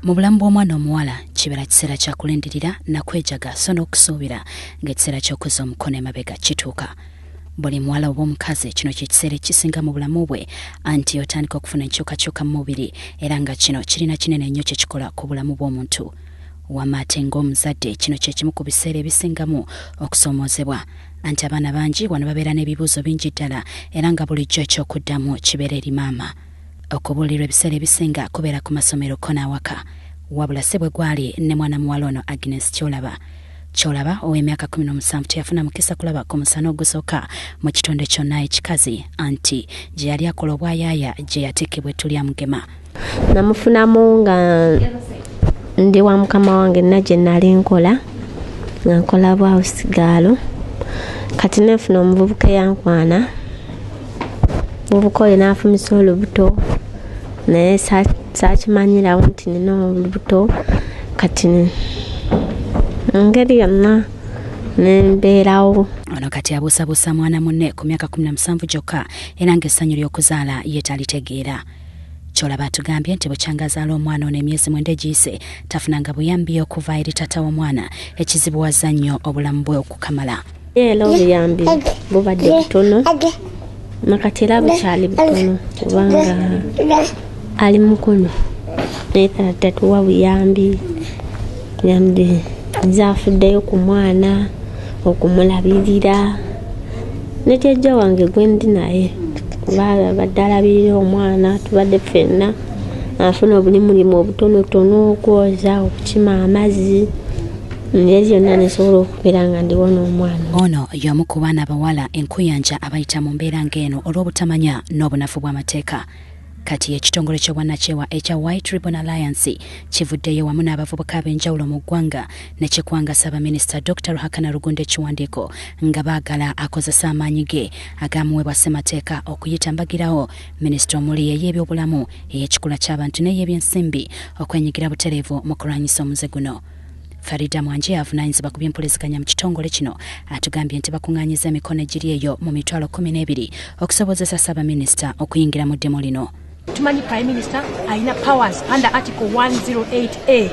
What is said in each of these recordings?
Mu bulamu bw'omwana omuwala kibeera kiseera kya kulindirira na kwejaga so n'okusuubira ng'ekiseera ky'okuzza omukono emabega kituuka. Buli muwala oba omukazi kino ky'ekiseera ekisinga mu bulamu bwe anti otandika okufuna enkyukakyuka mu mubiri era nga kino kirina kinene nnyo kye kikola ku bulamu bw'omuntu. Wamma ate ng'omuzadde kino kye kimu ku biseera ebisingamu okusoomoozebwa anti abaana bangi wano babeera n'ebibuuzo bingi ddala era nga bulijjo eky'okuddamu kibeera eri maama. Okubuulirwa ebiseera ebisinga kubeera ku masomero ko n'awaka. Wabula se bwe gwali ne mwana muwala ono Agnes Kyolaba ow'emyaka 17 teyafuna mukisa kulaba ku musana ogusooka mu kitonde kyonna ekikazi anti gye yali akola obwayaaya gye yateekebwa ettu lya mugema. Namufunamu nga ndi wa mukama wange na gye nali nkola nga nkola bwa usigaalo kati nefuna omuvubuka yankwana omuvubuka oyo n'afumisa olubuto naye saakimanyirawo nti nina olubuto kati ngeri yonna nembeerawo. Ono kati abuusabuusa mwana munne ku myaka 17 gyokka era ng'essanyu ly'okuzaala ye talitegeera. Kyolaba atugambye nti bukyangazaala omwana ono emyezi 9 egiyise tafunanga buyambi okuva eri taata w'omwana ekizibuwazza nnyo obulamu bwe okukamala. Era obuyambi bubadde butono nakati era bukyali butono kubanga ali mukono naye tatuwa buyambi nzafuddeyo ku mwana okumulabirira netejja wange gwe ndi naye badde alabirira omwana tubadde ffenna afuna buli mulimu obutonotono okwoza okukima amazzi ngeri yonna nesobola okubeera nga ndiwo n'omwana. Ono y'omu ku baana abawala enkuyanja abayita mu mbeera ng'eno olw'obutamanya n'obunafu bw'amateeka. Kati ekitongole ky'obwannakyewa ekya White Ribbon Alliance kivuddeyo wamu n'abavubuka ab'enjawulo mu ggwanga ne kikwangasa Minisita Dr. Ruhakana Rugunda ekiwandiiko nga baagala akozesa amaanyi ge agamuweebwa ssemateeka okuyita mbagirawo minisita omuli ey'ebyobulamu ey'ekikula ky'abantu n'ey'ebyensimbi okwenyigira butereevu mu kulwanyisa omuze guno. Farida Mwanje avunaanyizibwa ku by'empuliziganya mu kitongole kino atugambye nti bakuŋŋaanyiza emikono egiri eyo mu mitwalo 12 okusobozesa Ssaabaminisita okuyingira mu ddemo lino. Tumanyi Prime Minister alina powers under Article 108A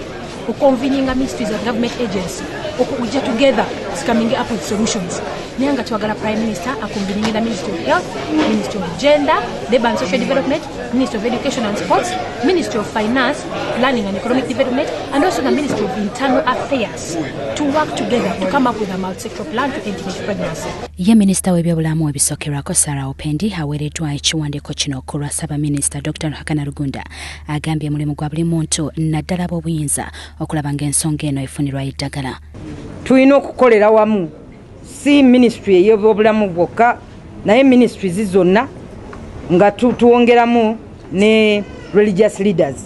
convening ministries of government agency okujja together coming up with solutions. Naye nga twagala Prime Minister aconvening the Ministry of Health, Ministry of Gender, Labour and Social Development, Ministry of Education and Sports, Ministry of Finance, Planning and Economic Development, and also the Ministry of Internal Affairs to work together to come up with a multi-sectoral plan to end teenage pregnancy. Ye Minisita w'ebyobulamu ebisookerwako Sarah Opendi aweereddwa ekiwandiiko kino ku lwa Ssaabaminisita Dr. Ruhakana Rugunda agambye mulimu gwa buli muntu naddala b'obuyinza okulaba ng'ensonga eno efunirwa eddagala. Tulina okukolera wamu si ministry ey'ebyobulamu bwokka naye ministries zonna nga tuwongeramu ne religious leaders,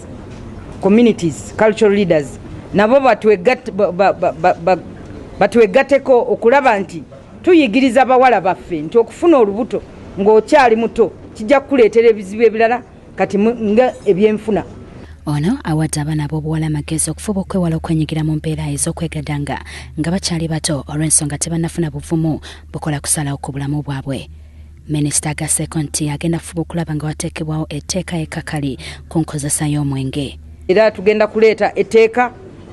communities, cultural leaders nabo batwegateko okulaba nti tuyigiriza abawala baffe nti okufuna olubuto ng'okyali muto kijja kukuleetera ebizibu ebirala kati nga ebyenfuna. Ono awadde abaana ab'obuwala amagezi okufuba okwewala okwenyigira mu mbeera ez'okwegadanga nga bakyali bato olw'ensonga tebannafuna buvumu bukola kusalawo ku bulamu bwabwe. Minisita agasseeko nti agenda kufuba okulaba nga wateekebwawo etteeka ekkakali ku nkozesa y'omwenge. Era tugenda kuleeta etteeka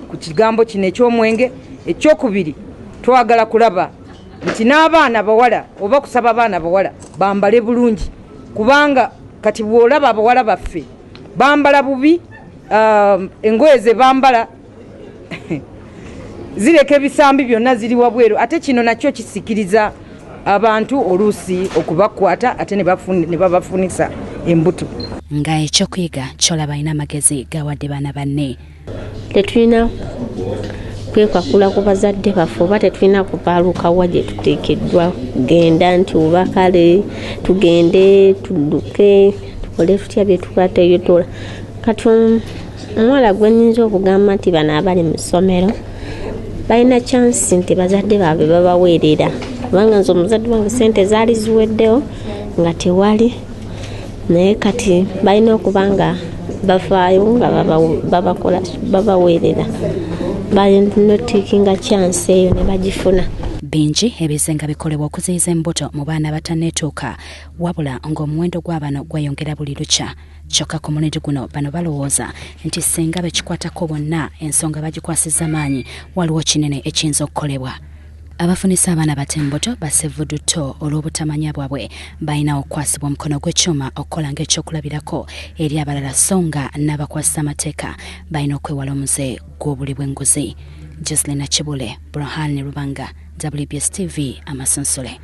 ku kigambo kino eky'omwenge. Ekyokubiri twagala kulaba nti n'abaana abawala oba kusaba abaana abawala bambale bulungi kubanga kati bw'olaba abawala baffe bambala bubi. Engoye ze bambala zireka ebisambi byonna ziri wabweru ate kino nakyo kisikiriza abantu oluusi okubakwata ate ne babafunisa embuto. Nga ekyokuyiga Kyolaba alina amagezi gawadde baana banne. Tetulina kwekakula ku bazadde baffe oba tetulina kupaalukawa gye tuteekeddwa kugenda nti oba kale tugende tudduke tukole tutya bye tukateyotola. Kati omuwala gwe nnyinza okugamba nti bano abali mu ssomero balina chansi nti bazadde baabwe babaweerera kubanga nze omuzadde wange ssente zaali ziweddewo nga tewali naye kati balina okuba nga bafaayo nga babaweerera balina takinga chansi eyo ne bagifuna. Bingi ebizenga bikolebwa okuziyiza embuto mu baana abatanneetuuka wabula ng'omuwendo gw'abano gweyongera buli lukya. kyokka ku mulundi guno bano balowooza nti singa bekikwatako bonna ensonga bagikwasiza maanyi waliwo kinene ekiyinza okukolebwa. Abafunisa abaana bato embuto ba ssedduvvu olw'obutamanya bwabwe balina okukwasibwa omukono gw'ekyuma okukola ng'ekyokulabirako eri abalala so nga n'abakwasisa amateeka balina okwewala omuze gw'obuli bw'enguzi. Jocelyn Kibule, Burhan Rubanga, WBS TV, Amasonsole.